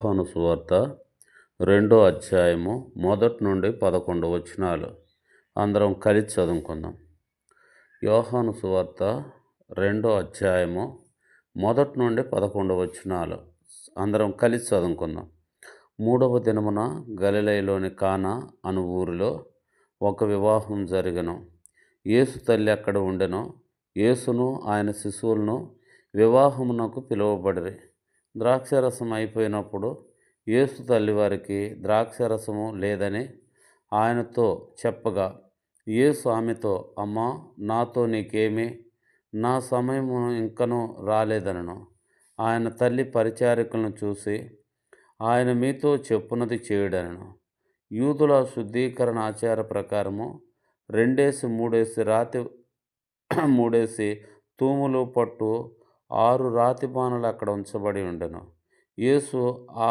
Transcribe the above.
యోహాను సువార్త 2వ అధ్యాయము 1 నుండి 11 వచనాలు అందరం కలిసి చదువుకుందాం. యోహాను సువార్త 2వ అధ్యాయము 1 నుండి 11 వచనాలు అందరం కలిసి చదువుకుందాం. 3వ దినమున గలిలయలోని కానా అను ఊరిలో ఒక వివాహం జరిగెను. యేసు తల్లి అక్కడ ఉండెను. యేసును ఆయన శిశువులను వివాహమునకు పిలువబడిరి. ద్రాక్షారసం అయిపోయినప్పుడు యేసు తల్లి వారికి ద్రాక్షారసము లేదని ఆయనతో చెప్పగా, యేసు ఆమెతో, అమ్మా, నాతో నీకేమి? నా సమయము ఇంకనూ రాలేదనెను. ఆయన తల్లి పరిచారికలను చూసి, ఆయన మీతో చెప్పునది చేయుడనెను. యూదుల శుద్ధీకరణ ఆచార ప్రకారము 2 రాతి 3 తూములు పట్టు 6 రాతి బాణలు అక్కడ ఉంచబడి ఉండెను. యేసు ఆ